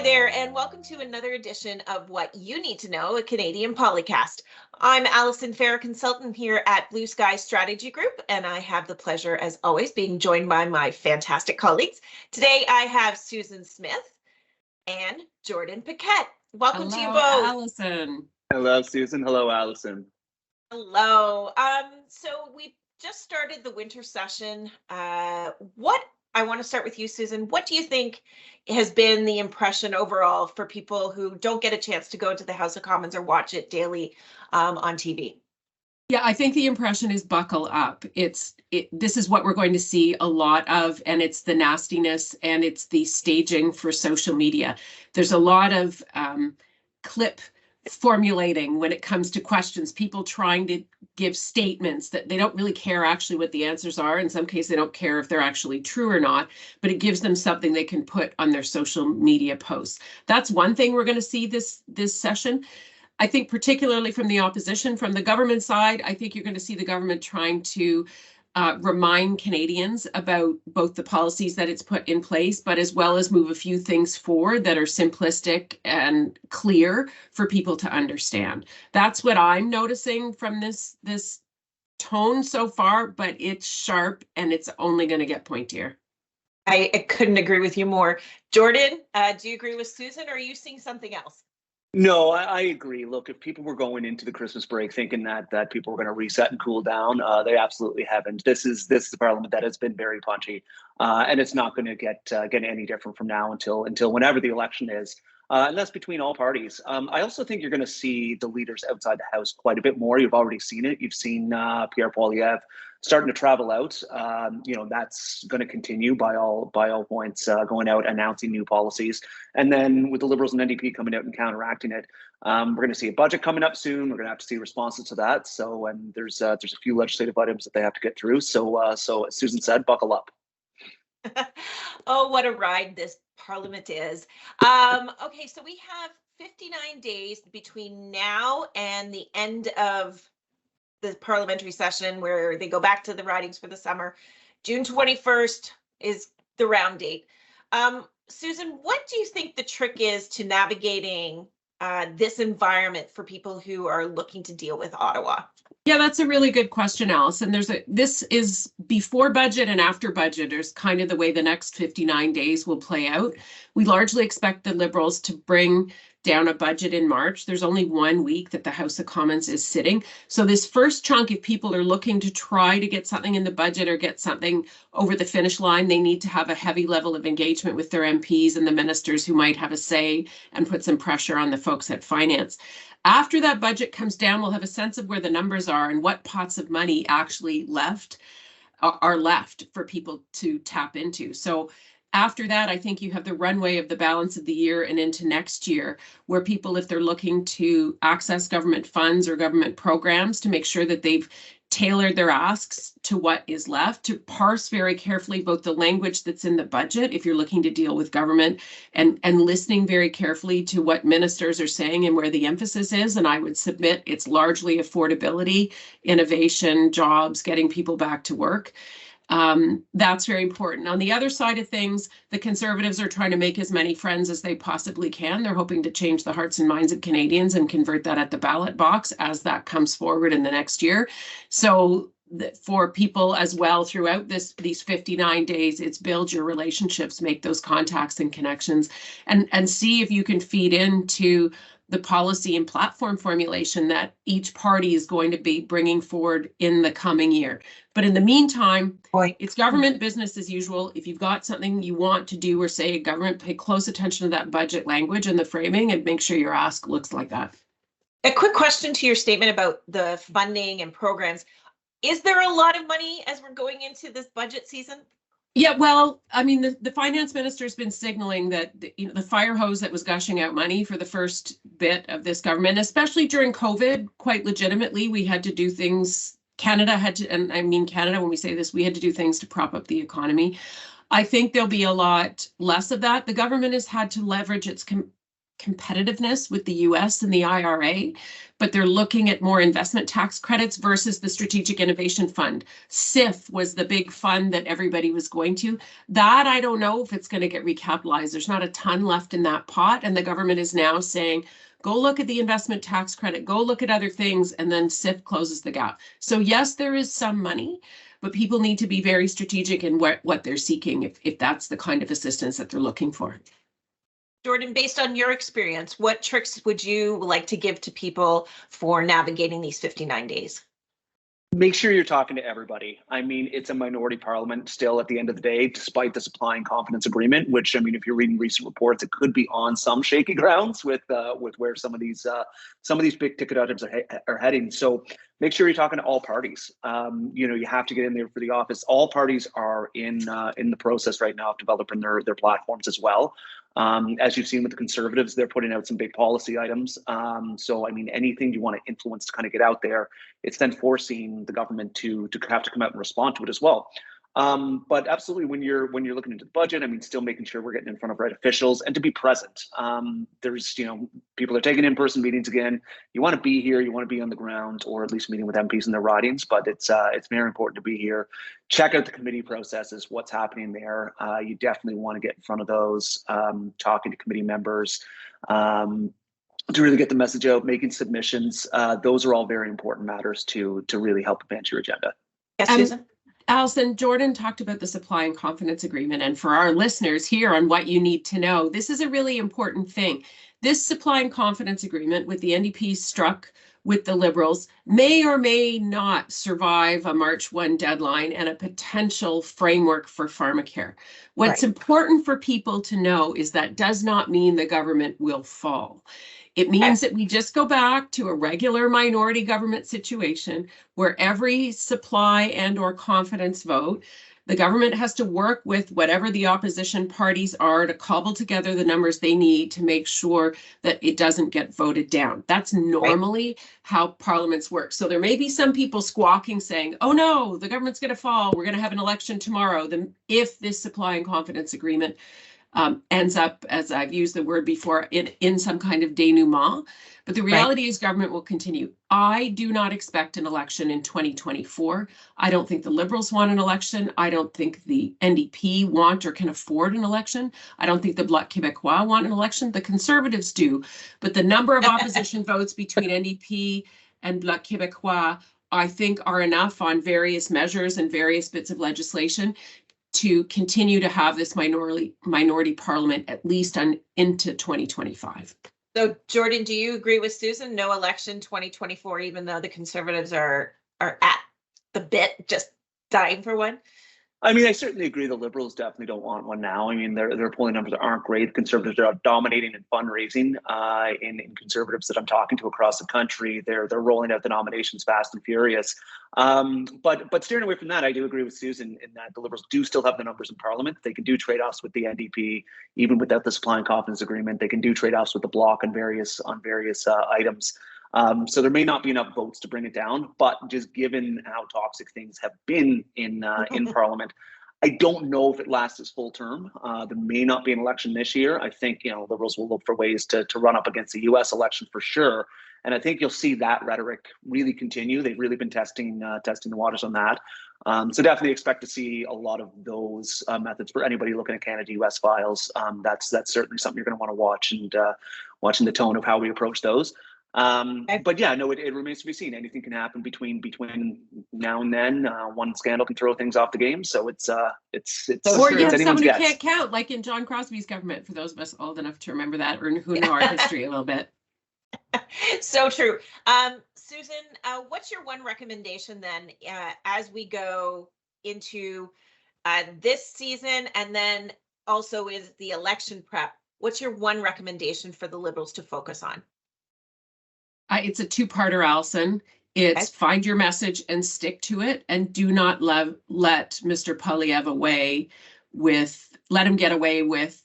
there, and welcome to another edition of What You Need to Know, a Canadian Polycast. I'm Alyson Fair, consultant here at Blue Sky Strategy Group, and I have the pleasure, as always, being joined by my fantastic colleagues. Today, I have Susan Smith and Jordan Paquet. Welcome to you both. Alyson. Hello, Susan. Hello, Alyson. Hello. So we just started the winter session. I want to start with you, Susan. What do you think has been the impression overall for people who don't get a chance to go to the House of Commons or watch it daily on TV? Yeah, I think the impression is buckle up. This is what we're going to see a lot of, and it's the nastiness and it's the staging for social media. There's a lot of clip formulating when it comes to questions, people trying to give statements that they don't really care actually what the answers are. In some cases, they don't care if they're actually true or not, but it gives them something they can put on their social media posts. That's one thing we're going to see this session. I think particularly from the opposition, from the government side, I think you're going to see the government trying to remind Canadians about both the policies that it's put in place, but as well as move a few things forward that are simplistic and clear for people to understand. That's what I'm noticing from this tone so far, but it's sharp and it's only going to get pointier. I couldn't agree with you more. Jordan, do you agree with Susan, or are you seeing something else? No, I agree. Look, if people were going into the Christmas break thinking that people were going to reset and cool down, they absolutely haven't. This is a parliament that has been very punchy, and it's not going to get any different from now until whenever the election is. And that's between all parties. I also think you're going to see the leaders outside the House quite a bit more. You've already seen it. You've seen Pierre Poilievre starting to travel out. That's going to continue by all points, going out, announcing new policies. And then with the Liberals and NDP coming out and counteracting it, we're going to see a budget coming up soon. We're going to have to see responses to that. So, and there's a few legislative items that they have to get through. So as Susan said, buckle up. Oh, what a ride this parliament is. Okay, so we have 59 days between now and the end of the parliamentary session where they go back to the ridings for the summer. June 21st is the round date. Susan, what do you think the trick is to navigating this environment for people who are looking to deal with Ottawa? Yeah, that's a really good question, Alyson. This is before budget and after budget. There's kind of the way the next 59 days will play out. We largely expect the Liberals to bring down a budget in March. There's only 1 week that the House of Commons is sitting. So this first chunk, if people are looking to try to get something in the budget or get something over the finish line, they need to have a heavy level of engagement with their MPs and the ministers who might have a say and put some pressure on the folks at finance. After that budget comes down, we'll have a sense of where the numbers are and what pots of money actually are left for people to tap into. So after that, I think you have the runway of the balance of the year and into next year, where people, if they're looking to access government funds or government programs, to make sure that they've tailored their asks to what is left, to parse very carefully both the language that's in the budget, if you're looking to deal with government, and listening very carefully to what ministers are saying and where the emphasis is. And I would submit it's largely affordability, innovation, jobs, getting people back to work. That's very important. On the other side of things, the Conservatives are trying to make as many friends as they possibly can. They're hoping to change the hearts and minds of Canadians and convert that at the ballot box as that comes forward in the next year. So for people as well throughout these 59 days, it's build your relationships, make those contacts and connections, and see if you can feed into the policy and platform formulation that each party is going to be bringing forward in the coming year. But in the meantime, it's government business as usual. If you've got something you want to do or say, government, pay close attention to that budget language and the framing and make sure your ask looks like that. A quick question to your statement about the funding and programs. Is there a lot of money as we're going into this budget season? Yeah, well, I mean, the finance minister has been signaling that the fire hose that was gushing out money for the first bit of this government, especially during COVID, quite legitimately, we had to do things. Canada had to, and I mean Canada, when we say this, we had to do things to prop up the economy. I think there'll be a lot less of that. The government has had to leverage its competitiveness with the US and the IRA, but they're looking at more investment tax credits versus the Strategic Innovation Fund. SIF was the big fund that everybody was going to. That I don't know if it's going to get recapitalized. There's not a ton left in that pot, and the government is now saying, go look at the investment tax credit, go look at other things, and then SIF closes the gap. So yes, there is some money, but people need to be very strategic in what they're seeking if that's the kind of assistance that they're looking for. Jordan, based on your experience, what tricks would you like to give to people for navigating these 59 days? Make sure you're talking to everybody. I mean, it's a minority parliament still at the end of the day, despite the supply and confidence agreement, which, I mean, if you're reading recent reports, it could be on some shaky grounds with where some of these big ticket items are heading. So make sure you're talking to all parties. You know, you have to get in there for the office. All parties are in the process right now of developing their platforms as well. As you've seen with the Conservatives, they're putting out some big policy items. So, I mean, anything you want to influence to kind of get out there, it's then forcing the government to have to come out and respond to it as well. But absolutely, when you're looking into the budget, I mean, still making sure we're getting in front of right officials and to be present. There's, you know, people are taking in-person meetings again. You want to be here, you want to be on the ground, or at least meeting with MPs in their ridings. But it's very important to be here. Check out the committee processes, what's happening there. You definitely want to get in front of those, talking to committee members. To really get the message out, making submissions. Those are all very important matters to really help advance your agenda. Yes, Susan? Alyson, Jordan talked about the supply and confidence agreement, and for our listeners here on what you need to know, this is a really important thing. This supply and confidence agreement with the NDP struck with the Liberals may or may not survive a March 1 deadline and a potential framework for pharmacare. What's important for people to know is that does not mean the government will fall. It means that we just go back to a regular minority government situation where every supply and or confidence vote, the government has to work with whatever the opposition parties are to cobble together the numbers they need to make sure that it doesn't get voted down. That's normally how parliaments work. So there may be some people squawking saying, oh no, the government's going to fall. We're going to have an election tomorrow. Then if this supply and confidence agreement ends up, as I've used the word before, in some kind of denouement. But the reality is government will continue. I do not expect an election in 2024. I don't think the Liberals want an election. I don't think the NDP want or can afford an election. I don't think the Bloc Québécois want an election. The Conservatives do. But the number of opposition votes between NDP and Bloc Québécois, I think, are enough on various measures and various bits of legislation to continue to have this minority parliament at least into 2025. So, Jordan, do you agree with Susan? No election 2024, even though the Conservatives are at the bit, just dying for one? I mean, I certainly agree. The Liberals definitely don't want one now. I mean, their polling numbers aren't great. The Conservatives are dominating in fundraising. In Conservatives that I'm talking to across the country, they're rolling out the nominations fast and furious. But steering away from that, I do agree with Susan in that the Liberals do still have the numbers in Parliament. They can do trade-offs with the NDP, even without the supply and confidence agreement. They can do trade-offs with the Bloc on various items. So there may not be enough votes to bring it down, but just given how toxic things have been in Parliament, I don't know if it lasts its full term. There may not be an election this year. I think, you know, Liberals will look for ways to run up against the US election for sure. And I think you'll see that rhetoric really continue. They've really been testing the waters on that. So definitely expect to see a lot of those methods for anybody looking at Canada-US files. That's certainly something you're going to want to watch, and watching the tone of how we approach those. But yeah, no, it remains to be seen. Anything can happen between now and then. One scandal can throw things off the game. So it's or you have someone who guess. Can't count, like in John Crosby's government, for those of us old enough to remember that, or who know our history a little bit. So true. Susan, what's your one recommendation then as we go into this season, and then also is the election prep? What's your one recommendation for the Liberals to focus on? It's a two-parter, Alyson. It's find your message and stick to it, and do not let Mr. Poilievre let him get away with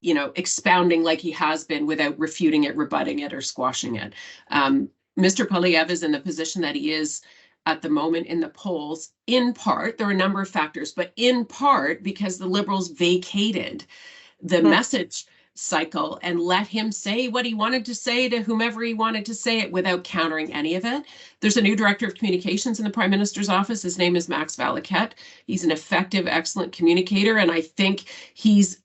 expounding like he has been without refuting it, rebutting it, or squashing it. Mr. Poilievre is in the position that he is at the moment in the polls, in part, there are a number of factors, but in part because the Liberals vacated the message cycle and let him say what he wanted to say to whomever he wanted to say it without countering any of it. There's a new director of communications in the Prime Minister's office. His name is Max Valaquette. He's an effective, excellent communicator. And I think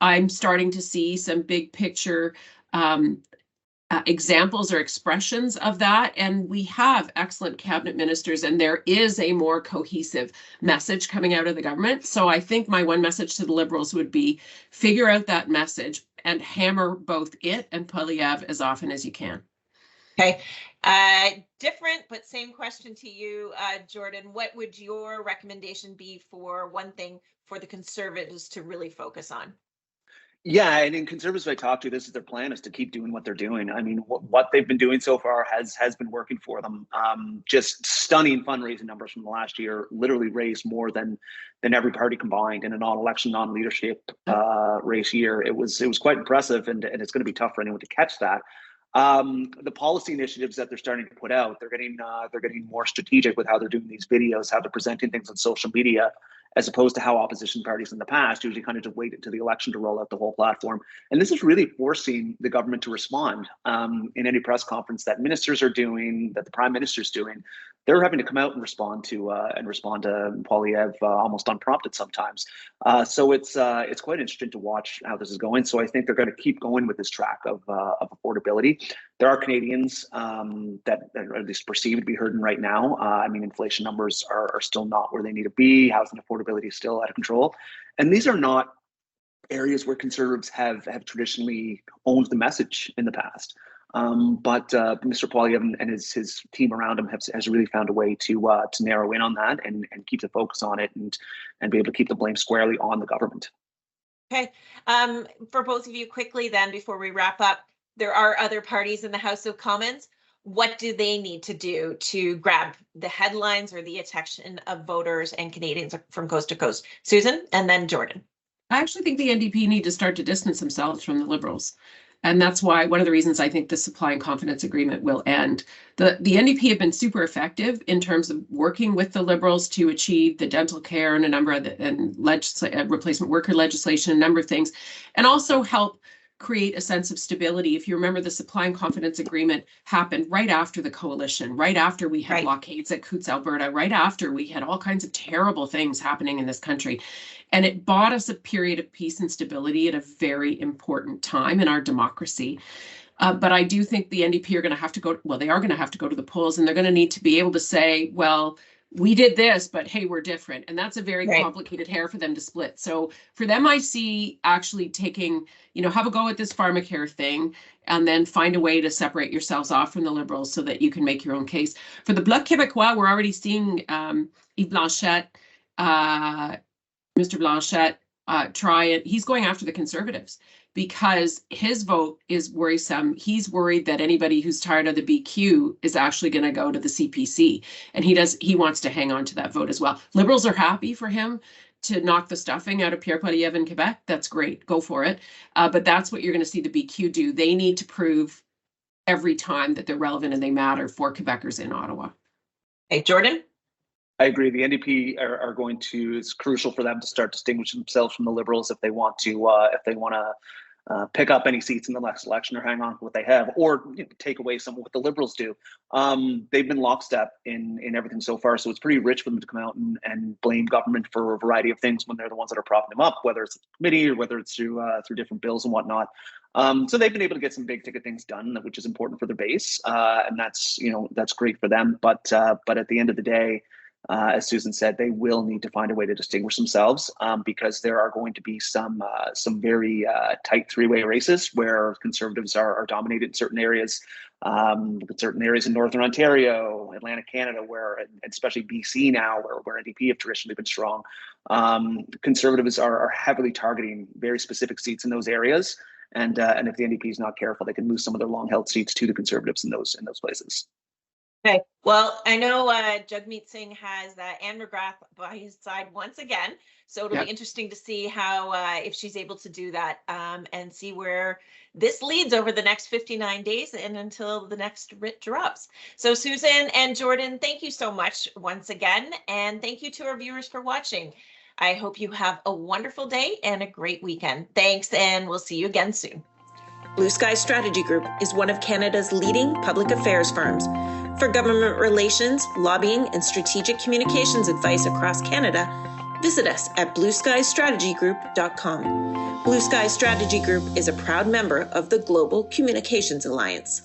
I'm starting to see some big picture examples or expressions of that. And we have excellent cabinet ministers, and there is a more cohesive message coming out of the government. So I think my one message to the Liberals would be figure out that message and hammer both it and Poilievre as often as you can. Okay. Different, but same question to you, Jordan. What would your recommendation be for one thing for the Conservatives to really focus on? Yeah, and in Conservatives I talked to, this is their plan, is to keep doing what they're doing. I mean, what they've been doing so far has been working for them. Just stunning fundraising numbers from the last year, literally raised more than every party combined in a non-election, non-leadership race year. It was quite impressive, and it's going to be tough for anyone to catch that. The policy initiatives that they're starting to put out, they're getting more strategic with how they're doing these videos, how they're presenting things on social media, as opposed to how opposition parties in the past usually kind of just wait until the election to roll out the whole platform. And this is really forcing the government to respond in any press conference that ministers are doing, that the Prime Minister's doing. They're having to come out and respond to Poilievre almost unprompted sometimes. So it's quite interesting to watch how this is going. So I think they're going to keep going with this track of affordability. There are Canadians that are at least perceived to be hurting right now. I mean, inflation numbers are still not where they need to be. Housing affordability is still out of control. And these are not areas where Conservatives have traditionally owned the message in the past. But Mr. Poilievre and his team around him has really found a way to narrow in on that and keep the focus on it and be able to keep the blame squarely on the government. Okay. For both of you, quickly then, before we wrap up, there are other parties in the House of Commons. What do they need to do to grab the headlines or the attention of voters and Canadians from coast to coast? Susan, and then Jordan. I actually think the NDP need to start to distance themselves from the Liberals. And that's why one of the reasons I think the supply and confidence agreement will end. The NDP have been super effective in terms of working with the Liberals to achieve the dental care and a number of replacement worker legislation, a number of things, and also help create a sense of stability. If you remember, the supply and confidence agreement happened right after the coalition, right after we had blockades at Coutts, Alberta, right after we had all kinds of terrible things happening in this country. And it bought us a period of peace and stability at a very important time in our democracy. But I do think the NDP are going to have to go, well, they are going to have to go to the polls, and they're going to need to be able to say, well, we did this, but hey, we're different. And that's a very complicated hair for them to split. So for them, I see actually taking, have a go at this pharmacare thing and then find a way to separate yourselves off from the Liberals so that you can make your own case. For the Bloc Québécois, we're already seeing Yves Blanchette, Mr. Blanchette, try it. He's going after the Conservatives because his vote is worrisome. He's worried that anybody who's tired of the BQ is actually going to go to the CPC, and he wants to hang on to that vote as well. Liberals are happy for him to knock the stuffing out of Pierre Poilievre in Quebec. That's great. Go for it. But that's what you're going to see the BQ do. They need to prove every time that they're relevant and they matter for Quebecers in Ottawa. Hey, Jordan? I agree. The NDP are going to. It's crucial for them to start distinguishing themselves from the Liberals if they want to pick up any seats in the next election or hang on to what they have, or take away some of what the Liberals do. They've been lockstep in everything so far, so it's pretty rich for them to come out and blame government for a variety of things when they're the ones that are propping them up, whether it's the committee or whether it's through different bills and whatnot. So they've been able to get some big ticket things done, which is important for their base, and that's great for them. But at the end of the day, as Susan said, they will need to find a way to distinguish themselves because there are going to be some very tight three-way races where Conservatives are dominated in certain areas, in Northern Ontario, Atlantic Canada, and especially BC now, where NDP have traditionally been strong. Conservatives are heavily targeting very specific seats in those areas, and if the NDP is not careful, they can lose some of their long-held seats to the Conservatives in those places. Okay. Well, I know Jagmeet Singh has Anne McGrath by his side once again, so it'll be interesting to see how if she's able to do that and see where this leads over the next 59 days and until the next writ drops. So Susan and Jordan, thank you so much once again, and thank you to our viewers for watching. I hope you have a wonderful day and a great weekend. Thanks, and we'll see you again soon. Blue Sky Strategy Group is one of Canada's leading public affairs firms. For government relations, lobbying, and strategic communications advice across Canada, visit us at blueskystrategygroup.com. Blue Sky Strategy Group is a proud member of the Global Communications Alliance.